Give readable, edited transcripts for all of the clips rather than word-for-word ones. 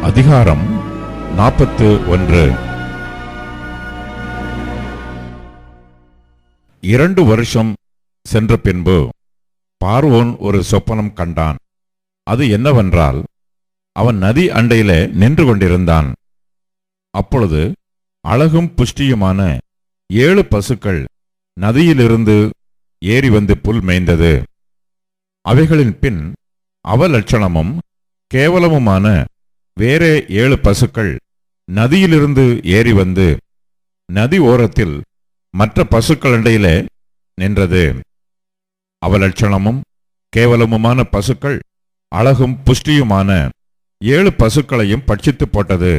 அதிகாரம் 41. 2 வருஷம் சென்ற பின்பு பார்வோன் ஒரு சொப்பனம் கண்டான். அது என்னவென்றால், அவன் நதி அண்டையிலே நின்று கொண்டிருந்தான். அப்பொழுது அழகும் புஷ்டியுமான 7 பசுக்கள் நதியிலிருந்து ஏறி வந்து புல் மேய்ந்தது. அவைகளின் பின் அவலட்சணமும் கேவலமுமான வேறே 7 பசுக்கள் நதியிலிருந்து ஏறி வந்து நதி ஓரத்தில் மற்ற பசுக்களிடையிலே நின்றது. அவலட்சணமும் கேவலமுமான பசுக்கள் அழகும் புஷ்டியுமான 7 பசுக்களையும் பட்சித்து போட்டது.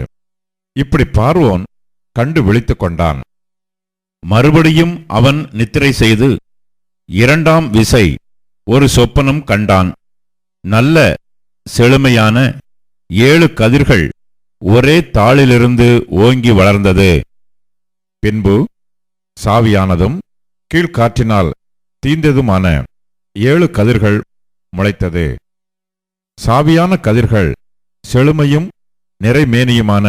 இப்படி பார்வோன் கண்டு விழித்துக் கொண்டான். மறுபடியும் அவன் நித்திரை செய்து 2ஆம் விசை ஒரு சொப்பனம் கண்டான். நல்ல செழுமையான 7 கதிர்கள் ஒரே தாளிலிருந்து ஓங்கி வளர்ந்தது. பின்பு சாவியானதும் கீழ்காற்றினால் தீந்ததுமான 7 கதிர்கள் முளைத்தது. சாவியான கதிர்கள் செழுமையும் நிறைமேனியுமான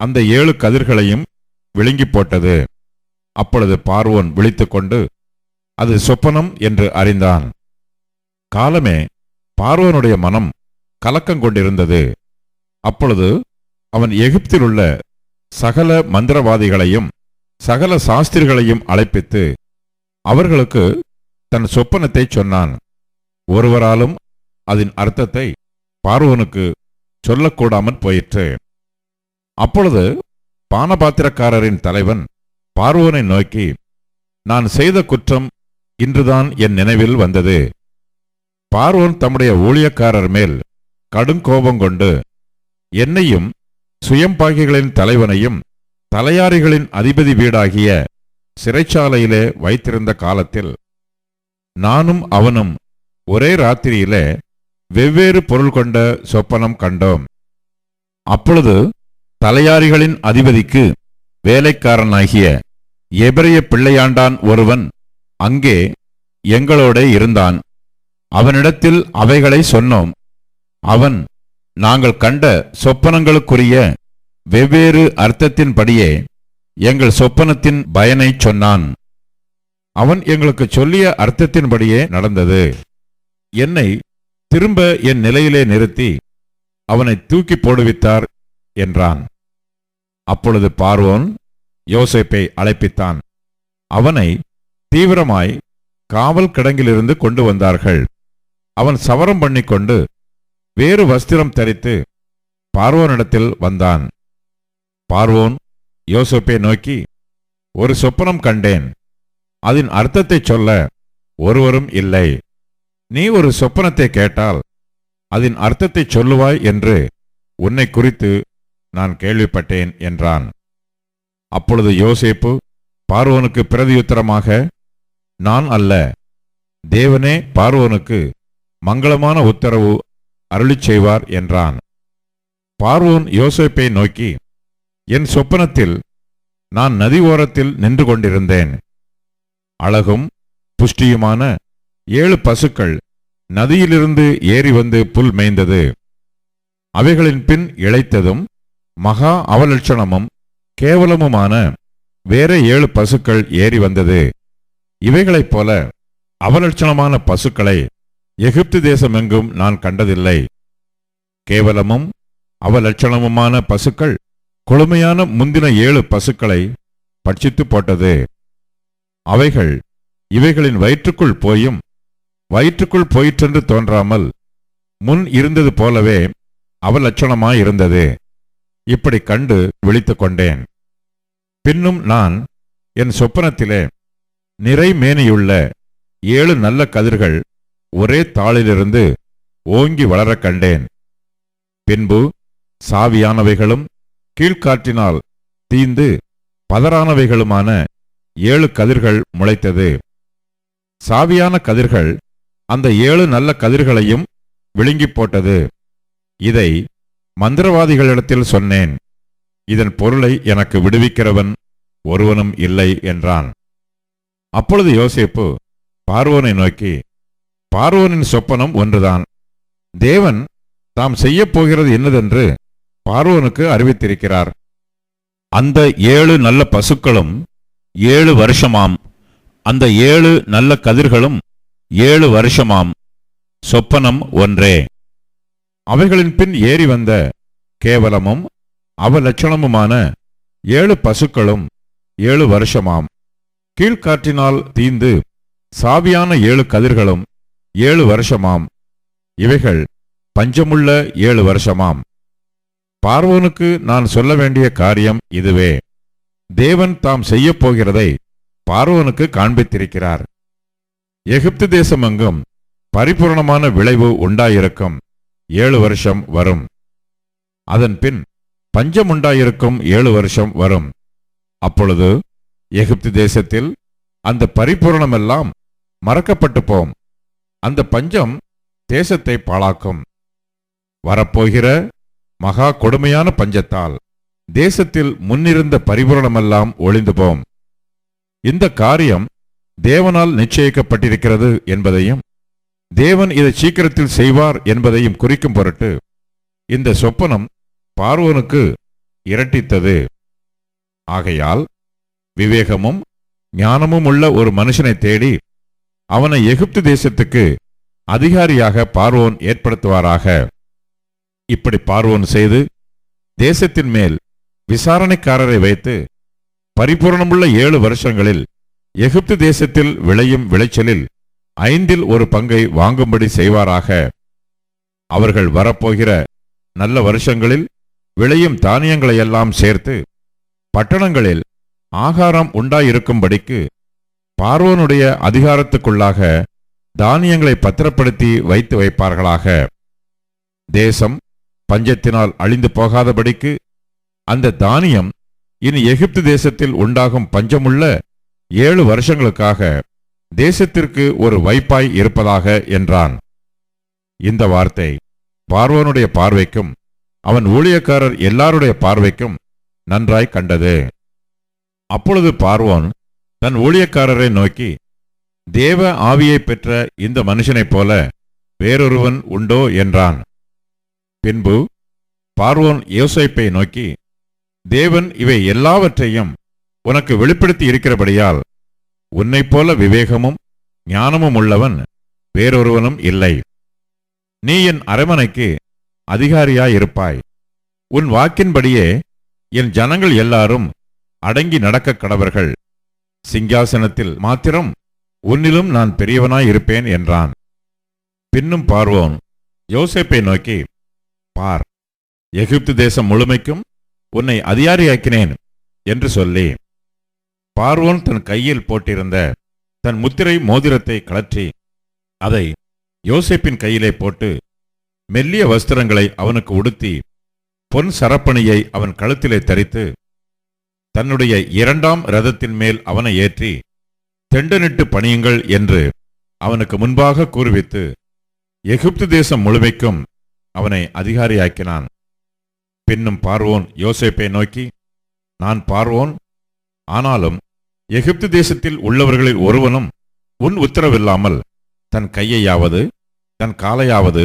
அந்த 7 கதிர்களையும் விழுங்கி போட்டது. அப்பொழுது பார்வோன் விழித்துக்கொண்டு அது சொப்பனம் என்று அறிந்தான். காலமே பார்வோனுடைய மனம் கலக்கங்கொண்டிருந்தது. அப்பொழுது அவன் எகிப்தில் உள்ள சகல மந்திரவாதிகளையும் சகல சாஸ்திரிகளையும் அழைப்பித்து அவர்களுக்கு தன் சொப்பனத்தை சொன்னான். ஒருவராலும் அதன் அர்த்தத்தை பார்வோனுக்கு சொல்லக்கூடாமற் போயிற்று. அப்பொழுது பானபாத்திரக்காரரின் தலைவன் பார்வோனை நோக்கி, நான் செய்த குற்றம் இன்றுதான் என் நினைவில் வந்தது. பார்வோன் தம்முடைய ஊழியக்காரர் மேல் கடுங்கோபங்கொண்டு என்னையும் சுயம்பாகிகளின் தலைவனையும் தலையாரிகளின் அதிபதி வீடாகிய சிறைச்சாலையிலே வைத்திருந்த காலத்தில் நானும் அவனும் ஒரே ராத்திரியிலே வெவ்வேறு பொருள் கொண்ட சொப்பனம் கண்டோம். அப்பொழுது தலையாரிகளின் அதிபதிக்கு வேலைக்காரனாகிய எபிரெய பிள்ளையாண்டான் ஒருவன் அங்கே எங்களோட இருந்தான். அவனிடத்தில் அவைகளை சொன்னோம். அவன் நாங்கள் கண்ட சொப்பனங்களுக்குரிய வெவ்வேறு அர்த்தத்தின்படியே எங்கள் சொப்பனத்தின் பயனை சொன்னான். அவன் எங்களுக்கு சொல்லிய அர்த்தத்தின்படியே நடந்தது. என்னை திரும்ப என் நிலையிலே நிறுத்தி அவனை தூக்கி போடுவித்தார் என்றான். அப்பொழுது பார்வோன் யோசேப்பை அழைப்பித்தான். அவனை தீவிரமாய் காவல் கிடங்கிலிருந்து கொண்டு வந்தார்கள். அவன் சவரம் பண்ணிக்கொண்டு வேறு வஸ்திரம் தரித்து பார்வோனிடத்தில் வந்தான். பார்வோன் யோசேப்பை நோக்கி, ஒரு சொப்பனம் கண்டேன். அதன் அர்த்தத்தை சொல்ல ஒருவரும் இல்லை. நீ ஒரு சொப்பனத்தை கேட்டால் அதன் அர்த்தத்தை சொல்லுவாய் என்று உன்னை குறித்து நான் கேள்விப்பட்டேன் என்றான். அப்பொழுது யோசேப்பு பார்வோனுக்கு பிரதியுத்தரமாக, நான் அல்ல, தேவனே பார்வோனுக்கு மங்களமான உத்தரவு அருளிச் செய்வார் என்றான். பார்வோன் யோசேப்பை நோக்கி, என் சொப்பனத்தில் நான் நதி ஓரத்தில் நின்று கொண்டிருந்தேன். அழகும் புஷ்டியுமான 7 பசுக்கள் நதியிலிருந்து ஏறி வந்து புல் மேய்ந்தது. அவைகளின் பின் இளைத்ததும் மகா அவலட்சணமும் கேவலமுமான வேற 7 பசுக்கள் ஏறி வந்தது. இவைகளைப் போல அவலட்சணமான பசுக்களை எகிப்து தேசமெங்கும் நான் கண்டதில்லை. கேவலமும் அவலட்சணமுமான பசுக்கள் கொழுமையான முந்தின 7 பசுக்களை பட்சித்து போட்டது. அவைகள் இவைகளின் வயிற்றுக்குள் போயும் வயிற்றுக்குள் போயிற்றென்று தோன்றாமல் முன் இருந்தது போலவே அவலட்சணமாயிருந்தது. இப்படி கண்டு விழித்துக் கொண்டேன். பின்னும் நான் என் சொப்பனத்திலே நிறைமேனியுள்ள 7 நல்ல கதிர்கள் ஒரே தாளிலிருந்து ஓங்கி வளரக் கண்டேன். பின்பு சாவியானவைகளும் கீழ்காற்றினால் தீந்து பதறானவைகளுமான 7 கதிர்கள் முளைத்தது. சாவியான கதிர்கள் அந்த 7 நல்ல கதிர்களையும் விழுங்கி போட்டது. இதை மந்திரவாதிகளிடத்தில் சொன்னேன். இதன் பொருளை எனக்கு விடுவிக்கிறவன் ஒருவனும் இல்லை என்றான். அப்பொழுது யோசேப்பு பார்வோனை நோக்கி, பார்வோனின் சொப்பனம் ஒன்றுதான். தேவன் தாம் செய்யப் போகிறது என்னதென்று பார்வோனுக்கு அறிவித்திருக்கிறார். அந்த 7 நல்ல பசுக்களும் 7 வருஷமாம், அந்த 7 நல்ல கதிர்களும் 7 வருஷமாம், சொப்பனம் ஒன்றே. அவைகளின் பின் ஏறி வந்த கேவலமும் அவலட்சணமுமான 7 பசுக்களும் 7 வருஷமாம், கீழ்காற்றினால் தீந்து சாவியான 7 கதிர்களும் 7 வருஷமாம், இவைகள் பஞ்சமுள்ள 7 வருஷமாம். பார்வோனுக்கு நான் சொல்ல வேண்டிய காரியம் இதுவே. தேவன் தாம் செய்யப் போகிறதை பார்வோனுக்கு காண்பித்திருக்கிறார். எகிப்து தேசமெங்கும் பரிபூர்ணமான விளைவு உண்டாயிருக்கும் 7 வருஷம் வரும். அதன் பின் பஞ்சம் உண்டாயிருக்கும் 7 வருஷம் வரும். அப்பொழுது எகிப்து தேசத்தில் அந்த பரிபூரணமெல்லாம் மறக்கப்பட்டு போம். அந்த பஞ்சம் தேசத்தை பாழாக்கும். வரப்போகிற மகா கொடுமையான பஞ்சத்தால் தேசத்தில் முன்னிருந்த பரிபூரணமெல்லாம் ஒளிந்து போம். இந்த காரியம் தேவனால் நிச்சயிக்கப்பட்டிருக்கிறது என்பதையும் தேவன் இதை சீக்கிரத்தில் செய்வார் என்பதையும் குறிக்கும் பொருட்டு இந்த சொப்பனம் பார்வோனுக்கு இரட்டித்தது. ஆகையால் விவேகமும் ஞானமும் உள்ள ஒரு மனுஷனை தேடி அவனை எகிப்து தேசத்துக்கு அதிகாரியாக பார்வோன் ஏற்படுத்துவாராக. இப்படி பார்வோன் செய்து தேசத்தின் மேல் விசாரணைக்காரரை வைத்து பரிபூர்ணமுள்ள 7 வருஷங்களில் எகிப்து தேசத்தில் விளையும் விளைச்சலில் 5இல் 1 பங்கை வாங்கும்படி செய்வாராக. அவர்கள் வரப்போகிற நல்ல வருஷங்களில் விளையும் தானியங்களையெல்லாம் சேர்த்து பட்டணங்களில் ஆகாரம் உண்டாயிருக்கும்படிக்கு பார்வோனுடைய அதிகாரத்துக்குள்ளாக தானியங்களை பத்திரப்படுத்தி வைத்து வைப்பார்களாக. தேசம் பஞ்சத்தினால் அழிந்து போகாதபடிக்கு அந்த தானியம் இனி எகிப்து தேசத்தில் உண்டாகும் பஞ்சமுள்ள 7 வருஷங்களுக்காக தேசத்திற்கு ஒரு வைப்பாய் இருப்பதாக என்றான். இந்த வார்த்தை பார்வோனுடைய பார்வைக்கும் அவன் ஊழியக்காரர் எல்லாருடைய பார்வைக்கும் நன்றாய் கண்டது. அப்பொழுது பார்வோன் தன் ஊழியக்காரரை நோக்கி, தேவ ஆவியை பெற்ற இந்த மனுஷனைப் போல வேறொருவன் உண்டோ என்றான். பின்பு பார்வோன் யோசேப்பை நோக்கி, தேவன் இவை எல்லாவற்றையும் உனக்கு வெளிப்படுத்தி இருக்கிறபடியால் உன்னைப் போல விவேகமும் ஞானமும் உள்ளவன் வேறொருவனும் இல்லை. நீ என் அரமனைக்கு அதிகாரியாயிருப்பாய். உன் வாக்கின்படியே என் ஜனங்கள் எல்லாரும் அடங்கி நடக்க கடவர்கள். சிங்காசனத்தில் மாத்திரம் உன்னிலும் நான் பெரியவனாயிருப்பேன் என்றான். பின்னும் பார்வோன் யோசேப்பை நோக்கி, பார், எகிப்து தேசம் முழுமைக்கும் உன்னை அதிகாரியாக்கினேன் என்று சொல்லி பார்வோன் தன் கையில் போட்டிருந்த தன் முத்திரை மோதிரத்தை கழற்றி அதை யோசேப்பின் கையிலே போட்டு மெல்லிய வஸ்திரங்களை அவனுக்கு உடுத்தி பொன் சரப்பணியை அவன் கழுத்திலே தரித்து தன்னுடைய 2ஆம் இரதத்தின் மேல் அவனை ஏற்றி தெண்டனிட்டு பணியுங்கள் என்று அவனுக்கு முன்பாக கூறுவித்து எகிப்து தேசம் முழுமைக்கும் அவனை அதிகாரியாக்கினான். பின்னும் பார்வோன் யோசேப்பை நோக்கி, நான் பார்வோன், ஆனாலும் எகிப்து தேசத்தில் உள்ளவர்களில் ஒருவனும் உன் உத்தரவில்லாமல் தன் கையையாவது தன் காலையாவது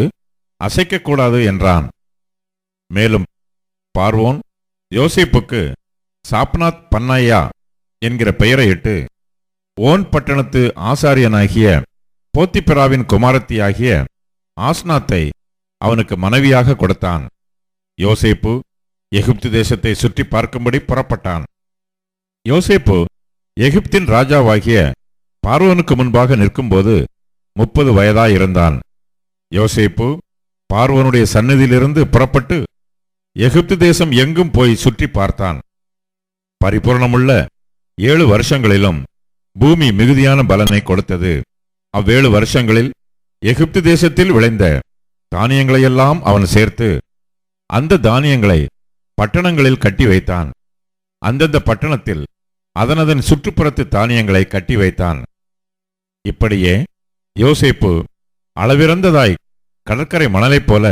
அசைக்கக்கூடாது என்றான். மேலும் பார்வோன் யோசேப்புக்கு சாப்நாத் பன்னாயா என்கிற பெயரையிட்டு ஓன் பட்டணத்து ஆசாரியனாகிய போத்திபிராவின் குமாரத்தியாகிய ஆஸ்நாத்தை அவனுக்கு மனைவியாக கொடுத்தான். யோசேப்பு எகிப்து தேசத்தை சுற்றி பார்க்கும்படி புறப்பட்டான். யோசேப்பு எகிப்தின் ராஜாவாகிய பார்வோனுக்கு முன்பாக நிற்கும்போது 30 வயதாயிருந்தான். யோசேப்பு பார்வோனுடைய சந்நிதியிலிருந்து புறப்பட்டு எகிப்து தேசம் எங்கும் போய் சுற்றி பார்த்தான். பரிபூர்ணமுள்ள 7 வருஷங்களிலும் பூமி மிகுதியான பலனை கொடுத்தது. அவ்வேழு வருஷங்களில் எகிப்து தேசத்தில் விளைந்த தானியங்களையெல்லாம் அவன் சேர்த்து அந்த தானியங்களை பட்டணங்களில் கட்டி வைத்தான். அந்தந்த பட்டணத்தில் அதனதன் சுற்றுப்புறத்து தானியங்களை கட்டி வைத்தான். இப்படியே யோசேப்பு அளவிறந்ததாய் கடற்கரை மணலைப் போல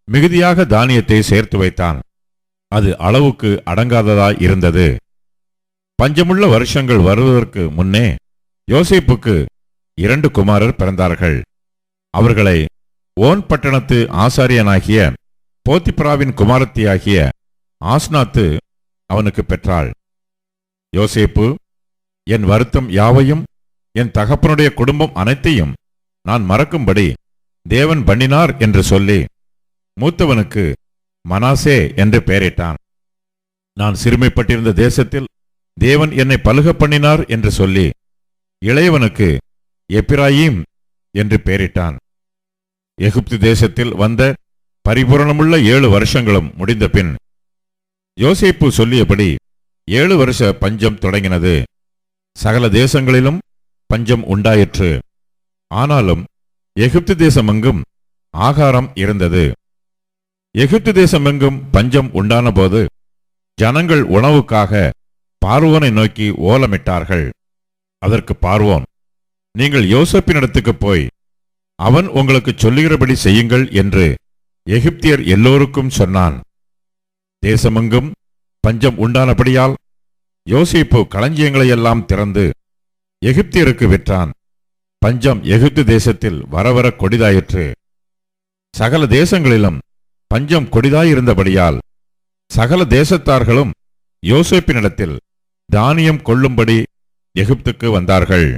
மிகுதியாக தானியத்தை சேர்த்து வைத்தான். அது அளவுக்கு அடங்காததாய் இருந்தது. பஞ்சமுள்ள வருஷங்கள் வருவதற்கு முன்னே யோசேப்புக்கு 2 குமாரர் பிறந்தார்கள். அவர்களை ஓன் பட்டணத்து ஆசாரியனாகிய போத்திப்ராவின் குமாரத்தியாகிய ஆஸ்நாத்து அவனுக்கு பெற்றாள். யோசேப்பு, என் வருத்தம் யாவையும் என் தகப்பனுடைய குடும்பம் அனைத்தையும் நான் மறக்கும்படி தேவன் பண்ணினார் என்று சொல்லி மூத்தவனுக்கு மனாசே என்று பெயரிட்டான். நான் சிறுமைப்பட்டிருந்த தேசத்தில் தேவன் என்னை பலுக பண்ணினார் என்று சொல்லி இளையவனுக்கு எப்பிராயீம் என்று பெயரிட்டான். எகிப்து தேசத்தில் வந்த பரிபூரணமுள்ள 7 வருஷங்களும் முடிந்த பின் யோசேப்பு சொல்லியபடி 7 வருஷ பஞ்சம் தொடங்கினது. சகல தேசங்களிலும் பஞ்சம் உண்டாயிற்று. ஆனாலும் எகிப்து தேசமெங்கும் ஆகாரம் இருந்தது. எகிப்து தேசமெங்கும் பஞ்சம் உண்டான போது ஜனங்கள் உணவுக்காக பார்வோனை நோக்கி ஓலமிட்டார்கள். அதற்கு பார்வோன், நீங்கள் யோசேப்பினிடத்துக்கு போய் அவன் உங்களுக்கு சொல்லுகிறபடி செய்யுங்கள் என்று எகிப்தியர் எல்லோருக்கும் சொன்னான். தேசமெங்கும் பஞ்சம் உண்டானபடியால் யோசேப்பு களஞ்சியங்களையெல்லாம் திறந்து எகிப்தியருக்கு விற்றான். பஞ்சம் எகிப்து தேசத்தில் வரவர கொடிதாயிற்று. சகல தேசங்களிலும் பஞ்சம் கொடிதாயிருந்தபடியால் சகல தேசத்தார்களும் யோசேப்பினிடத்தில் தானியம் கொள்ளும்படி எகிப்துக்கு வந்தார்கள்.